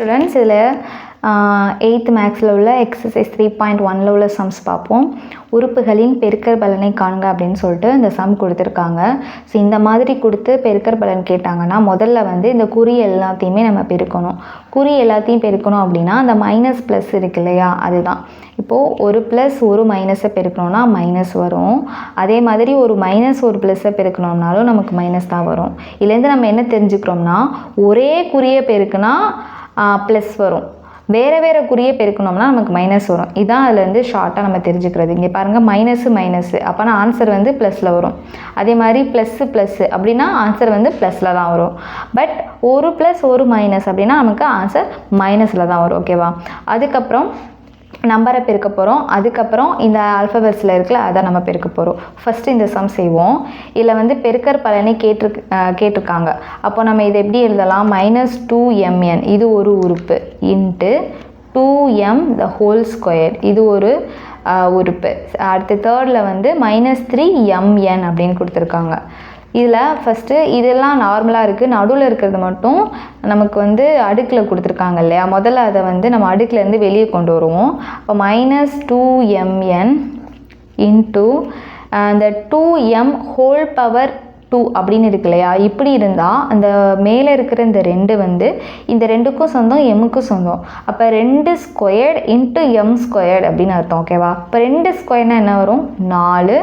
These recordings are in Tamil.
ஸ்டூடெண்ட்ஸ் இதில் 8th மேக்ஸில் உள்ள எக்ஸசைஸ் 3.1 உள்ள சம்ஸ் பார்ப்போம். உறுப்புகளின் பெருக்கற் பலனை காண்க அப்படின்னு சொல்லிட்டு இந்த சம் கொடுத்துருக்காங்க. ஸோ இந்த மாதிரி கொடுத்து பெருக்கற் பலன் கேட்டாங்கன்னா முதல்ல வந்து இந்த குறி எல்லாத்தையுமே நம்ம பெருக்கணும். குறி எல்லாத்தையும் பெருக்கணும் அப்படின்னா அந்த மைனஸ் ப்ளஸ் இருக்கு இல்லையா, அதுதான். இப்போது ஒரு ப்ளஸ் ஒரு மைனஸை பெருக்கணும்னா மைனஸ் வரும். அதே மாதிரி ஒரு மைனஸ் ஒரு ப்ளஸ்ஸை பெருக்கணும்னாலும் நமக்கு மைனஸ் தான் வரும். இதுலேருந்து நம்ம என்ன தெரிஞ்சுக்கிறோம்னா ஒரே குறியை பெருக்குனா ப்ளஸ் வரும், வேறு வேறு குறியை பெருக்கணும்னா நமக்கு மைனஸ் வரும். இதான் அதுலேருந்து ஷார்ட்டாக நம்ம தெரிஞ்சுக்கிறது. இங்கே பாருங்கள், மைனஸு அப்போனா ஆன்சர் வந்து ப்ளஸில் வரும். அதே மாதிரி ப்ளஸ்ஸு அப்படின்னா ஆன்சர் வந்து ப்ளஸில் தான் வரும். பட் ஒரு ப்ளஸ் ஒரு மைனஸ் அப்படின்னா நமக்கு ஆன்சர் மைனஸில் தான் வரும். ஓகேவா? அதுக்கப்புறம் நம்பரை பெருக்க போகிறோம். அதுக்கப்புறம் இந்த ஆல்ஃபபெட்ஸில் இருக்குல்ல அதை நம்ம பெருக்க போகிறோம். ஃபஸ்ட்டு இந்த சம் செய்வோம். இதில் வந்து பெருக்கற் பலனை கேட்டிருக்காங்க. அப்போ நம்ம இதை எப்படி எழுதலாம்? -2mn இது ஒரு உறுப்பு into 2m the whole square இது ஒரு உறுப்பு. அடுத்து தேர்டில் வந்து -3mn அப்படின்னு கொடுத்துருக்காங்க. இதில் ஃபஸ்ட்டு இதெல்லாம் நார்மலாக இருக்குது, நடுவில் இருக்கிறது மட்டும் நமக்கு வந்து அடுக்கில் கொடுத்துருக்காங்க இல்லையா, முதல்ல அதை வந்து நம்ம அடுக்கிலேருந்து வெளியே கொண்டு வருவோம். இப்போ -2mn இன்ட்டு அந்த 2m ஹோல் பவர் 2 அப்படின்னு இருக்கு இல்லையா, இப்படி இருந்தால் அந்த மேலே இருக்கிற இந்த ரெண்டு வந்து இந்த ரெண்டுக்கும் சொந்தம், எம்முக்கும் சொந்தம். அப்போ 2 ஸ்கொயர்டு இன்ட்டு m ஸ்கொயர்டு அப்படின்னு அர்த்தம். ஓகேவா? இப்போ 2 ஸ்கொயர்னால் என்ன வரும்? 4.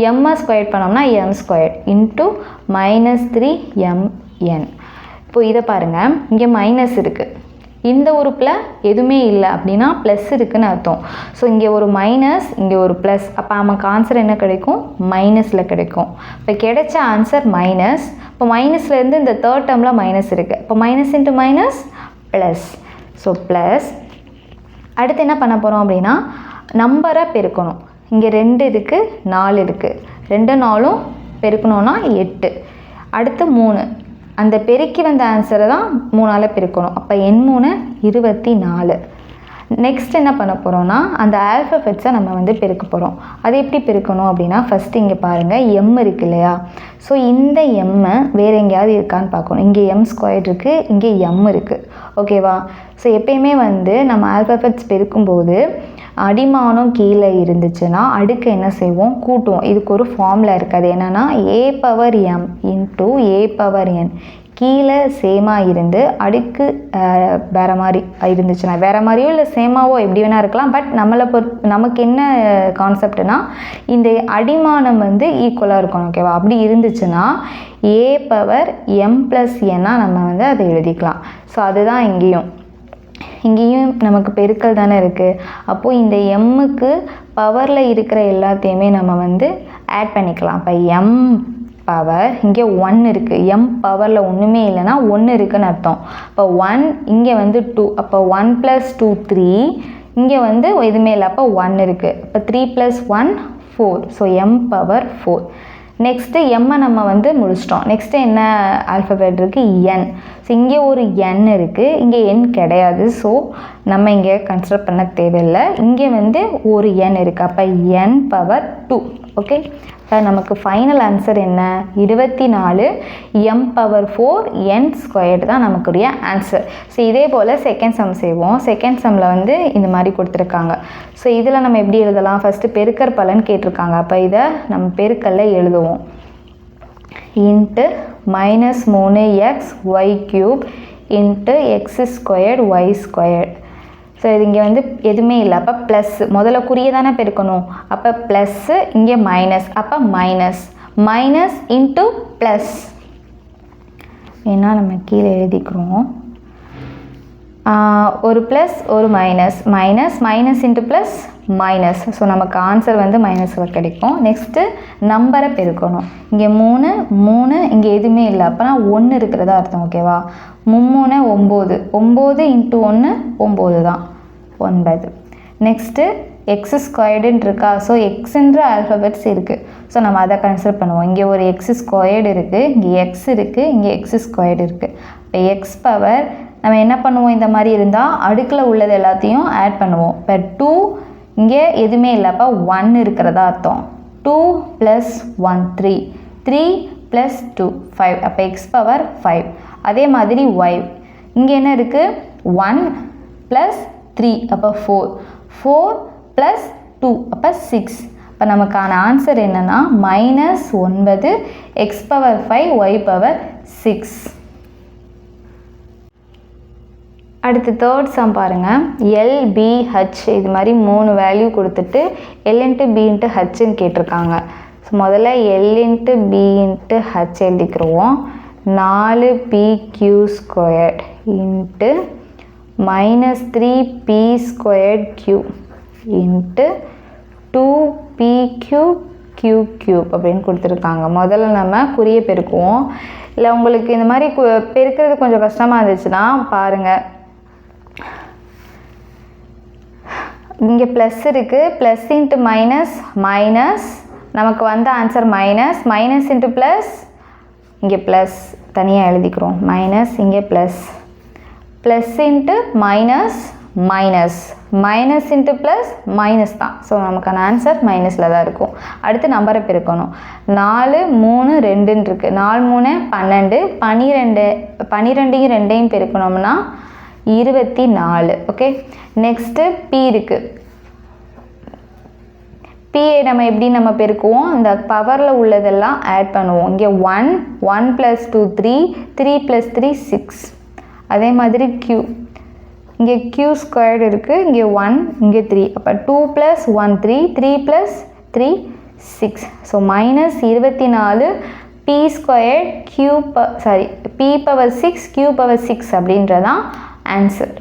எம்மை ஸ்கொயர் பண்ணோம்னா m ஸ்கொயர் இன்ட்டு -3mn. இப்போ இதை பாருங்கள், இங்கே மைனஸ் இருக்குது, இந்த உறுப்பில் எதுவுமே இல்லை அப்படின்னா ப்ளஸ் இருக்குதுன்னு அர்த்தம். ஸோ இங்கே ஒரு மைனஸ், இங்கே ஒரு ப்ளஸ், அப்போ நமக்கு ஆன்சர் என்ன கிடைக்கும்? மைனஸில் கிடைக்கும். இப்போ கிடைச்ச ஆன்சர் மைனஸ். இப்போ மைனஸ்லேருந்து இந்த தேர்ட் டேர்மில் மைனஸ் இருக்குது. இப்போ minus into minus plus. So plus. அடுத்து என்ன பண்ண போகிறோம் அப்படின்னா நம்பரை பெருக்கணும். இங்கே 2 இருக்குது, 4 இருக்குது. 2 4 பெருக்கணும்னா 8. அடுத்து 3, அந்த பெருக்கி வந்த ஆன்சரை தான் 3ஆல் பெருக்கணும். அப்போ n3 24. நெக்ஸ்ட் என்ன பண்ண போகிறோம்னா அந்த ஆல்ஃபபெட்ஸை நம்ம வந்து பெருக்க போகிறோம். அது எப்படி பெருக்கணும் அப்படின்னா ஃபஸ்ட்டு இங்கே பாருங்கள், m இருக்கு இல்லையா, ஸோ இந்த எம்மை வேறு எங்கேயாவது இருக்கான்னு பார்க்கணும். இங்கே m ஸ்கொயர் இருக்குது, இங்கே m இருக்குது. ஓகேவா? ஸோ எப்பயுமே வந்து நம்ம ஆல்ஃபபெட்ஸ் பெருக்கும்போது அடிமானம் கீழே இருந்துச்சுன்னா அடுக்கு என்ன செய்வோம்? கூட்டுவோம். இதுக்கு ஒரு ஃபார்முலா இருக்குது. அது என்னென்னா a⁻m இன்ட்டு a⁻n. கீழே சேமாக இருந்து அடுக்கு வேறு மாதிரி இருந்துச்சுன்னா, வேறு மாதிரியோ இல்லை சேமாவோ எப்படி வேணால் இருக்கலாம். பட் நமக்கு என்ன கான்செப்ட்னா இந்த அடிமானம் வந்து ஈக்குவலாக இருக்கணும். ஓகேவா? அப்படி இருந்துச்சுன்னா a⁻m+n நம்ம வந்து அதை எழுதிக்கலாம். ஸோ அதுதான் இங்கேயும் நமக்கு பெருக்கல் தானே இருக்குது. அப்போது இந்த எம்முக்கு பவரில் இருக்கிற எல்லாத்தையுமே நம்ம வந்து ஆட் பண்ணிக்கலாம். அப்போ m பவர் இங்கே 1 இருக்குது, m பவரில் ஒன்றுமே இல்லைன்னா 1 இருக்குதுன்னு அர்த்தம். இப்போ 1, இங்கே வந்து 2, அப்போ 1 + 2 3, இங்கே வந்து எதுவுமே இல்லை, அப்போ 1 இருக்குது. இப்போ 3 + 1 4. So m power 4. நெக்ஸ்ட்டு எம்மை நம்ம வந்து முடிச்சிட்டோம். நெக்ஸ்ட்டு என்ன ஆல்ஃபபெட் இருக்குது? n. ஸோ இங்கே ஒரு n இருக்குது, இங்கே n கிடையாது. ஸோ நம்ம இங்கே கன்சிடர் பண்ண தேவையில்லை. இங்கே வந்து ஒரு n இருக்குது, அப்போ n பவர் 2. ஓகே? இப்போ நமக்கு ஃபைனல் ஆன்சர் என்ன? 24 m பவர் 4 n ஸ்கொயர்டு தான் நமக்குரிய ஆன்சர். ஸோ இதே போல் செகண்ட் சம் செய்வோம். செகண்ட் சம்மில் வந்து இந்த மாதிரி கொடுத்துருக்காங்க. ஸோ இதில் நம்ம எப்படி எழுதலாம்? ஃபஸ்ட்டு பெருக்கற் பலன் கேட்டிருக்காங்க. அப்போ இதை நம்ம பெருக்கல்ல எழுதுவோம். Into -3xy³ into x² y². So இது இங்கே வந்து எதுவுமே இல்லை, அப்போ ப்ளஸ். முதல்ல குறியை தானே பெருக்கணும், அப்போ ப்ளஸ்ஸு, இங்கே மைனஸ், அப்போ மைனஸ் இன்ட்டு ப்ளஸ். ஏன்னா நம்ம கீழே எழுதிக்கிறோம். ஒரு ப்ளஸ் ஒரு minus into plus minus. So நமக்கு ஆன்சர் வந்து மைனஸில் கிடைக்கும். நெக்ஸ்ட்டு நம்பரை பெருக்கணும். இங்கே 3, இங்கே எதுவுமே இல்லை, அப்போனா 1 இருக்கிறதா அர்த்தம். ஓகேவா? 3 9, 9 இன்ட்டு 1 9 தான், 9. நெக்ஸ்ட்டு x² இருக்கா, ஸோ எக்ஸுன்ற ஆல்ஃபபெட்ஸ் இருக்குது. ஸோ நம்ம அதை கன்சிடர் பண்ணுவோம். இங்கே ஒரு x² இருக்குது, இங்கே x இருக்குது, இங்கே x² இருக்குது. இப்போ x பவர் நம்ம என்ன பண்ணுவோம்? இந்த மாதிரி இருந்தால் அடுக்கில் உள்ளது எல்லாத்தையும் ஆட் பண்ணுவோம். இப்போ 2, இங்கே எதுவுமே இல்லை, அப்போ 1 இருக்கிறதா அர்த்தம். 2 + 1 3, 3 + 2 5. அப்போ x பவர் 5. அதே மாதிரி y, இங்கே என்ன இருக்குது? 1 ப்ளஸ் 3 அப்போ 4 4 ப்ளஸ் 2 அப்போ 6. இப்போ நமக்கான ஆன்சர் என்னென்னா -9 x⁵ y⁵6. அடுத்து தேர்ட் சம் பாருங்கள். LBH இது மாதிரி 3 வேல்யூ கொடுத்துட்டு L × B × Hன்னு கேட்டிருக்காங்க. ஸோ முதல்ல L × B × H எழுதிக்கிறோம். 4pq² × -3p² × 2pq³ அப்படின்னு கொடுத்துருக்காங்க. முதல்ல நம்ம குறிய பெருக்குவோம். இல்லை உங்களுக்கு இந்த மாதிரி பெருக்கிறது கொஞ்சம் கஷ்டமாக இருந்துச்சுன்னா பாருங்கள், இங்கே ப்ளஸ் இருக்குது, ப்ளஸ் இன்ட்டு மைனஸ் மைனஸ், நமக்கு வந்த answer minus, minus into plus, இங்கே ப்ளஸ் தனியாக எழுதிக்கிறோம், மைனஸ் இங்கே plus, plus into minus minus, minus into plus minus தான். ஸோ நமக்கான ஆன்சர் மைனஸில் தான் இருக்கும். அடுத்து நம்பரை பெருக்கணும். 4 3 2ன்னு இருக்குது. 4 3 12, 12 2 பெருக்கணும்னா 24. ஓகே, நெக்ஸ்ட்டு பி இருக்குது. பியை நம்ம பெருக்குவோம், இந்த பவரில் உள்ளதெல்லாம் ஆட் பண்ணுவோம். இங்கே 1 1 + 2 3 3 + 3 6. அதே மாதிரி q, இங்கே q² இருக்குது, இங்கே 1 இங்கே 3, அப்போ 2 + 1 3 3 + 3 6. ஸோ -24 p² p⁻6 q⁻6 அப்படின்றதான் ஆன்சர்.